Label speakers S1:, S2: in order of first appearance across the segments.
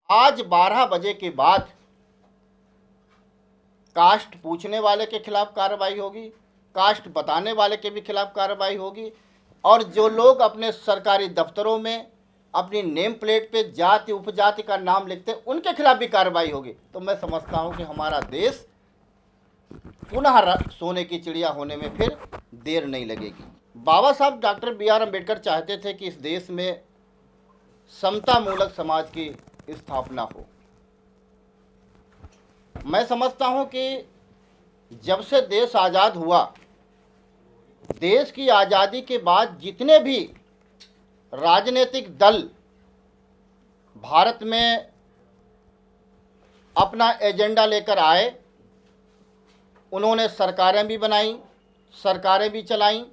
S1: आज 12 बजे के बाद कास्ट पूछने वाले के खिलाफ कार्रवाई होगी, कास्ट बताने वाले के भी खिलाफ कार्रवाई होगी, और जो लोग अपने सरकारी दफ्तरों में अपनी नेम प्लेट पे जाति उपजाति का नाम लिखते हैं उनके खिलाफ भी कार्रवाई होगी। तो मैं समझता हूं कि हमारा देश पुनः सोने की चिड़िया होने में फिर देर नहीं लगेगी। बाबा साहब डॉक्टर बी.आर. अम्बेडकर चाहते थे कि इस देश में समता मूलक समाज की स्थापना हो। मैं समझता हूं कि जब से देश आज़ाद हुआ, देश की आज़ादी के बाद जितने भी राजनीतिक दल भारत में अपना एजेंडा लेकर आए, उन्होंने सरकारें भी बनाई, सरकारें भी चलाईं,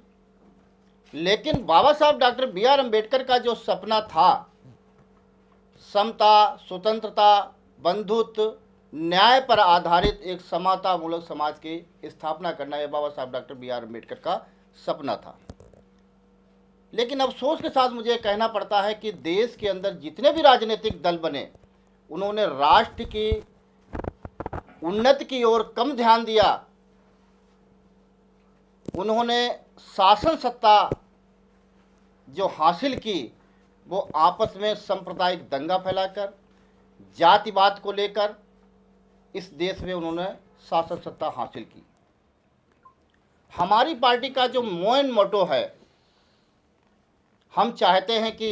S1: लेकिन बाबा साहब डॉक्टर बी.आर. अम्बेडकर का जो सपना था, समता, स्वतंत्रता, बंधुत्व, न्याय पर आधारित एक समता मूलक समाज की स्थापना करना, यह बाबा साहब डॉक्टर बी.आर. अम्बेडकर का सपना था। लेकिन अफसोस के साथ मुझे कहना पड़ता है कि देश के अंदर जितने भी राजनीतिक दल बने, उन्होंने राष्ट्र की उन्नति की ओर कम ध्यान दिया। उन्होंने शासन सत्ता जो हासिल की वो आपस में सांप्रदायिक दंगा फैलाकर, जातिवाद को लेकर इस देश में उन्होंने शासन सत्ता हासिल की। हमारी पार्टी का जो मेन मोटो है, हम चाहते हैं कि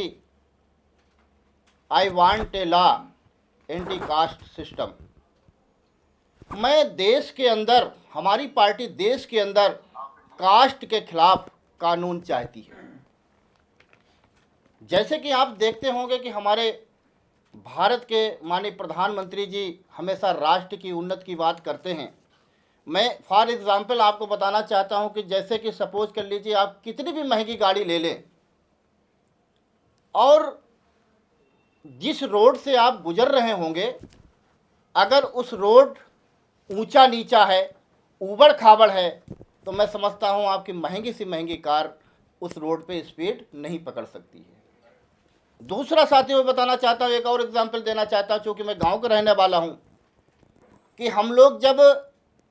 S1: I want a law anti caste system. मैं देश के अंदर, हमारी पार्टी देश के अंदर कास्ट के खिलाफ कानून चाहती है। जैसे कि आप देखते होंगे कि हमारे भारत के माननीय प्रधानमंत्री जी हमेशा राष्ट्र की उन्नति की बात करते हैं। मैं फॉर एग्जांपल आपको बताना चाहता हूं कि जैसे कि सपोज कर लीजिए आप कितनी भी महंगी गाड़ी ले लें और जिस रोड से आप गुजर रहे होंगे, अगर उस रोड ऊंचा नीचा है, ऊबड़ खाबड़ है, तो मैं समझता हूं आपकी महंगी से महंगी कार उस रोड पे स्पीड नहीं पकड़ सकती है। दूसरा साथी मैं बताना चाहता हूं, एक और एग्जांपल देना चाहता हूं, चूँकि मैं गांव का रहने वाला हूं, कि हम लोग जब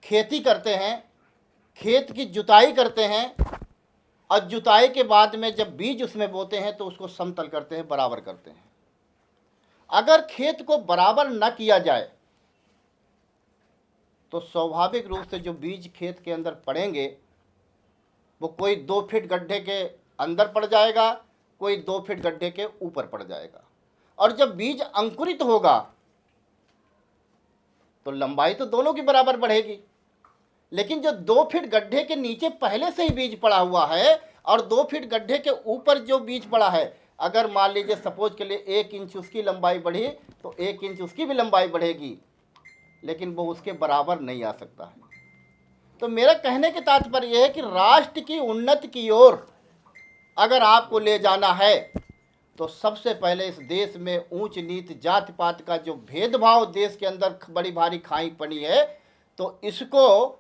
S1: खेती करते हैं, खेत की जुताई करते हैं और जुताई के बाद में जब बीज उसमें बोते हैं तो उसको समतल करते हैं, बराबर करते हैं। अगर खेत को बराबर न किया जाए तो स्वाभाविक रूप से जो बीज खेत के अंदर पड़ेंगे वो कोई 2 फीट गड्ढे के अंदर पड़ जाएगा, कोई 2 फीट गड्ढे के ऊपर पड़ जाएगा। और जब बीज अंकुरित होगा तो लंबाई तो दोनों की बराबर बढ़ेगी, लेकिन जो 2 फीट गड्ढे के नीचे पहले से ही बीज पड़ा हुआ है और 2 फीट गड्ढे के ऊपर जो बीज पड़ा है, अगर मान लीजिए सपोज के लिए 1 इंच उसकी लंबाई बढ़ी तो 1 इंच उसकी भी लंबाई बढ़ेगी, लेकिन वो उसके बराबर नहीं आ सकता है। तो मेरा कहने के तात्पर्य यह है कि राष्ट्र की उन्नति की ओर अगर आपको ले जाना है तो सबसे पहले इस देश में ऊंच नीच जाति पात का जो भेदभाव देश के अंदर बड़ी भारी खाई पड़ी है, तो इसको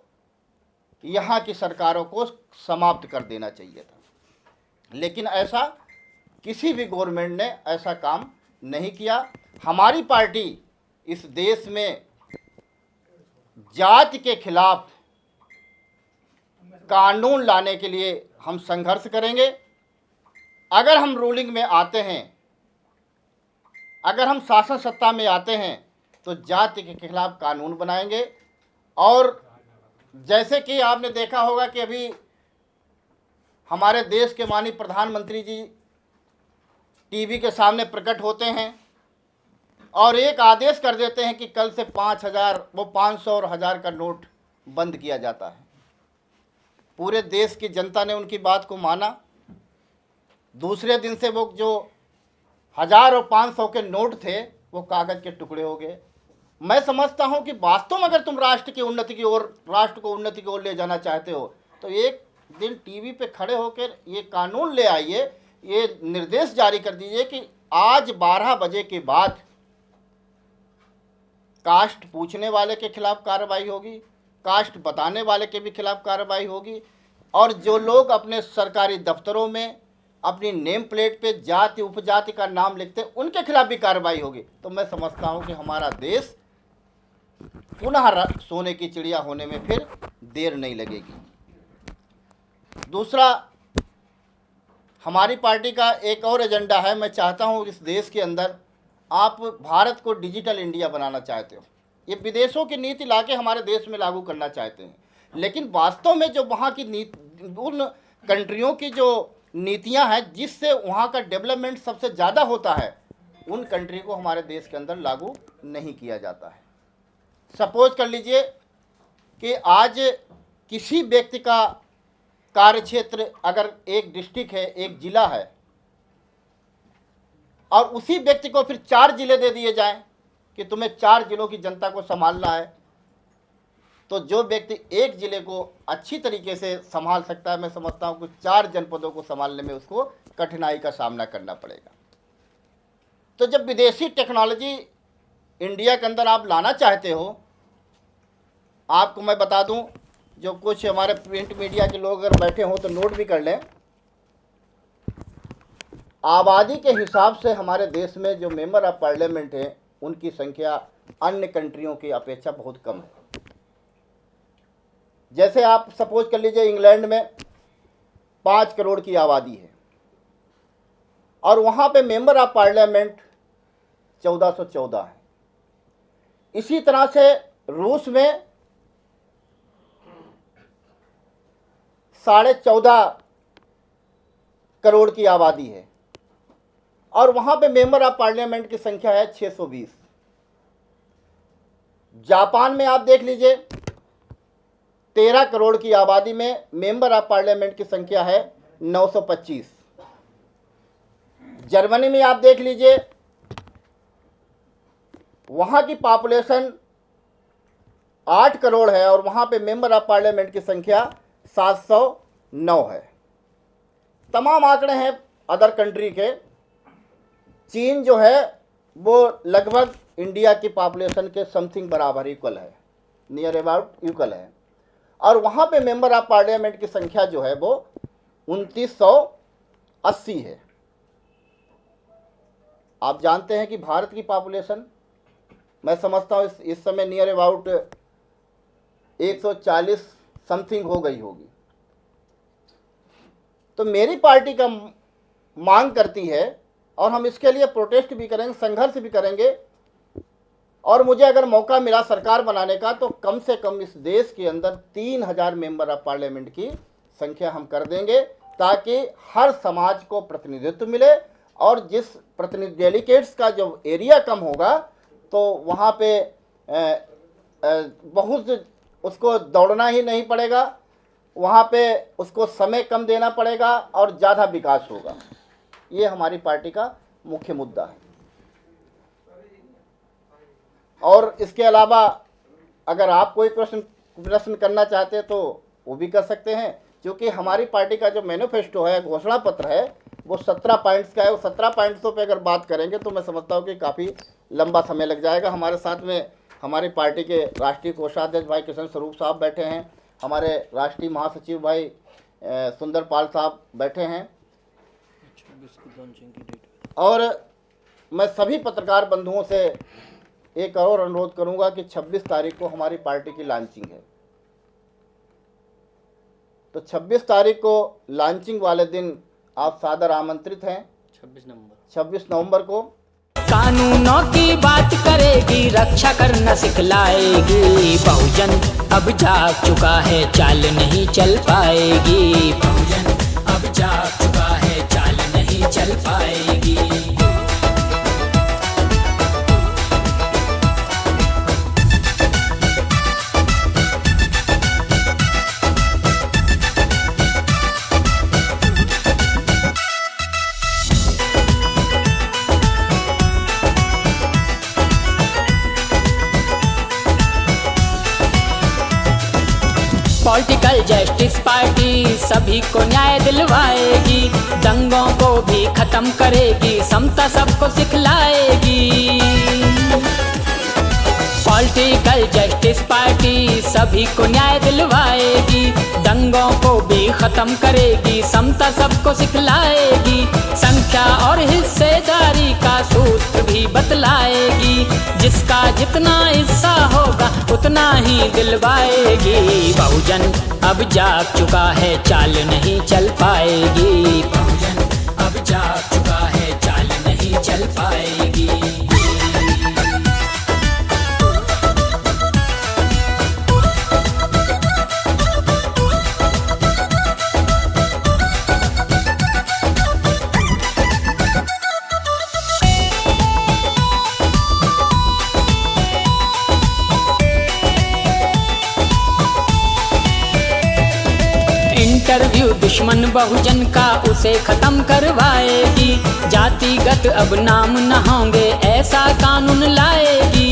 S1: यहाँ की सरकारों को समाप्त कर देना चाहिए था। लेकिन ऐसा किसी भी गवर्नमेंट ने ऐसा काम नहीं किया। हमारी पार्टी इस देश में जाति के खिलाफ कानून लाने के लिए हम संघर्ष करेंगे। अगर हम रूलिंग में आते हैं, अगर हम शासन सत्ता में आते हैं तो जाति के खिलाफ कानून बनाएंगे। और जैसे कि आपने देखा होगा कि अभी हमारे देश के माननीय प्रधानमंत्री जी टीवी के सामने प्रकट होते हैं और एक आदेश कर देते हैं कि कल से 5000 वो 500 और 1000 का नोट बंद किया जाता है। पूरे देश की जनता ने उनकी बात को माना। दूसरे दिन से वो जो 1000 और 500 के नोट थे वो कागज़ के टुकड़े हो गए। मैं समझता हूं कि वास्तव में अगर तुम राष्ट्र की उन्नति की ओर, राष्ट्र को उन्नति की ओर ले जाना चाहते हो तो एक दिन टीवी पे खड़े होकर ये कानून ले आइए, ये निर्देश जारी कर दीजिए कि आज 12 बजे के बाद कास्ट पूछने वाले के खिलाफ कार्रवाई होगी, कास्ट बताने वाले के भी खिलाफ कार्रवाई होगी, और जो लोग अपने सरकारी दफ्तरों में अपनी नेम प्लेट पे जाति उपजाति का नाम लिखते हैं, उनके खिलाफ भी कार्रवाई होगी। तो मैं समझता हूँ कि हमारा देश पुनः सोने की चिड़िया होने में फिर देर नहीं लगेगी। दूसरा, हमारी पार्टी का एक और एजेंडा है। मैं चाहता हूँ इस देश के अंदर आप भारत को डिजिटल इंडिया बनाना चाहते हो। ये विदेशों की नीति लाके हमारे देश में लागू करना चाहते हैं, लेकिन वास्तव में जो वहाँ की नीति, उन कंट्रियों की जो नीतियाँ हैं जिससे वहाँ का डेवलपमेंट सबसे ज़्यादा होता है, उन कंट्री को हमारे देश के अंदर लागू नहीं किया जाता है। सपोज कर लीजिए कि आज किसी व्यक्ति का कार्यक्षेत्र अगर एक डिस्ट्रिक्ट है, एक ज़िला है, और उसी व्यक्ति को फिर 4 ज़िले दे दिए जाएं कि तुम्हें 4 ज़िलों की जनता को संभालना है, तो जो व्यक्ति एक ज़िले को अच्छी तरीके से संभाल सकता है, मैं समझता हूँ कि 4 जनपदों को संभालने में उसको कठिनाई का सामना करना पड़ेगा। तो जब विदेशी टेक्नोलॉजी इंडिया के अंदर आप लाना चाहते हो, आपको मैं बता दूं, जो कुछ हमारे प्रिंट मीडिया के लोग अगर बैठे हों तो नोट भी कर लें, आबादी के हिसाब से हमारे देश में जो मेंबर ऑफ पार्लियामेंट हैं उनकी संख्या अन्य कंट्रियों की अपेक्षा बहुत कम है। जैसे आप सपोज कर लीजिए इंग्लैंड में 5 करोड़ की आबादी है और वहाँ पे मेंबर ऑफ पार्लियामेंट 1414 है। इसी तरह से रूस में 14.5 करोड़ की आबादी है और वहाँ पे मेंबर ऑफ पार्लियामेंट की संख्या है 620। जापान में आप देख लीजिए 13 करोड़ की आबादी में मेंबर ऑफ पार्लियामेंट की संख्या है 925। जर्मनी में आप देख लीजिए वहाँ की पॉपुलेशन 8 करोड़ है और वहाँ पे मेंबर ऑफ पार्लियामेंट की संख्या 709 है। तमाम आंकड़े हैं अदर कंट्री के। चीन जो है वो लगभग इंडिया की पॉपुलेशन के समथिंग बराबर इक्वल है, नियर अबाउट इक्वल है, और वहाँ पे मेंबर ऑफ पार्लियामेंट की संख्या जो है वो 2980 है। आप जानते हैं कि भारत की पॉपुलेशन मैं समझता हूँ इस समय नियर अबाउट 140 समथिंग हो गई होगी। तो मेरी पार्टी का मांग करती है और हम इसके लिए प्रोटेस्ट भी करेंगे, संघर्ष भी करेंगे, और मुझे अगर मौका मिला सरकार बनाने का तो कम से कम इस देश के अंदर 3000 मेंबर ऑफ पार्लियामेंट की संख्या हम कर देंगे ताकि हर समाज को प्रतिनिधित्व मिले, और जिस प्रतिनिधि डेलीगेट्स का जो एरिया कम होगा तो वहाँ पे बहुत उसको दौड़ना ही नहीं पड़ेगा, वहाँ पे उसको समय कम देना पड़ेगा और ज़्यादा विकास होगा। ये हमारी पार्टी का मुख्य मुद्दा है। और इसके अलावा अगर आप कोई प्रश्न करना चाहते हैं तो वो भी कर सकते हैं, क्योंकि हमारी पार्टी का जो मैनिफेस्टो है, घोषणा पत्र है, वो 17 पॉइंट्स का है। वो 17 पॉइंट्सों पे अगर बात करेंगे तो मैं समझता हूँ कि काफ़ी लंबा समय लग जाएगा। हमारे साथ में हमारी पार्टी के राष्ट्रीय कोषाध्यक्ष भाई किशन स्वरूप साहब बैठे हैं, हमारे राष्ट्रीय महासचिव भाई सुंदरपाल साहब बैठे हैं, और मैं सभी पत्रकार बंधुओं से एक और अनुरोध करूंगा कि 26 तारीख को हमारी पार्टी की लॉन्चिंग है। तो 26 तारीख को लॉन्चिंग वाले दिन आप सादर आमंत्रित हैं। 26 नवंबर को
S2: कानूनों की बात करेगी, रक्षा करना सिखलाएगी। बहुजन अब जाग चुका है, चाल नहीं चल पाएगी। बहुजन अब जाग चुका है, चाल नहीं चल पाएगी। पॉलिटिकल जस्टिस पार्टी सभी को न्याय दिलवाएगी, दंगों को भी खत्म करेगी, समता सबको सिखलाएगी। पॉलिटिकल जस्टिस पार्टी सभी को न्याय दिलवाएगी, दंगों को भी खत्म करेगी, समता सबको सिखलाएगी, संख्या और हिस्सेदारी का सूत्र भी बतलाएगी, जिसका जितना हिस्सा होगा उतना ही दिलवाएगी। बहुजन अब जाग चुका है, चाल नहीं चल पाएगी। बहुजन अब जाग चुका है, चाल नहीं चल पाएगी। इंटरव्यू दुश्मन बहुजन का उसे खत्म करवाएगी, जातिगत अब नाम न होंगे ऐसा कानून लाएगी।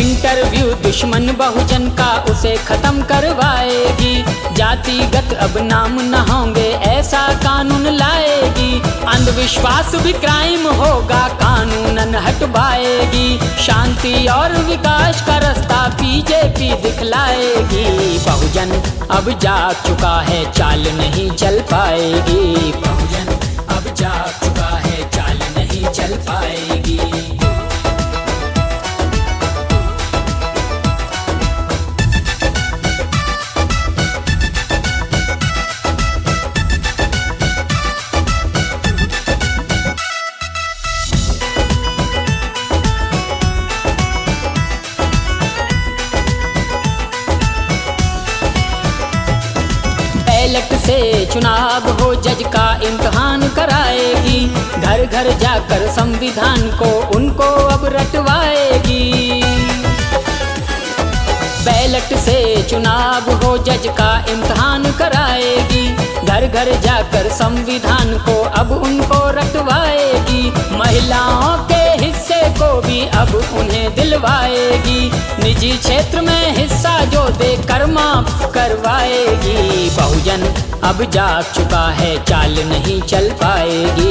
S2: इंटरव्यू दुश्मन बहुजन का उसे खत्म करवाएगी, जातिगत अब नाम न होंगे ऐसा कानून लाएगी। अंधविश्वास भी क्राइम होगा, कानूनन हटवाएगी, शांति और विकास का रास्ता बीजेपी दिखलाएगी। बहुजन अब जाग चुका है, चाल नहीं चल पाएगी। बहुजन अब जाग चुका है, चाल नहीं चल पाएगी। बैलेट से चुनाव हो, जज का इम्तिहान कराएगी, घर घर जाकर संविधान को उनको अब रटवाएगी। बैलेट से चुनाव हो, जज का इम्तिहान कराएगी, घर घर जाकर संविधान को अब उनको रटवाएगी। महिलाओं के हिस्से को भी अब उन्हें दिलवाएगी, निजी क्षेत्र में हिस्सा जो देकर माफ करवाएगी। बहुजन अब जाग चुका है, चाल नहीं चल पाएगी।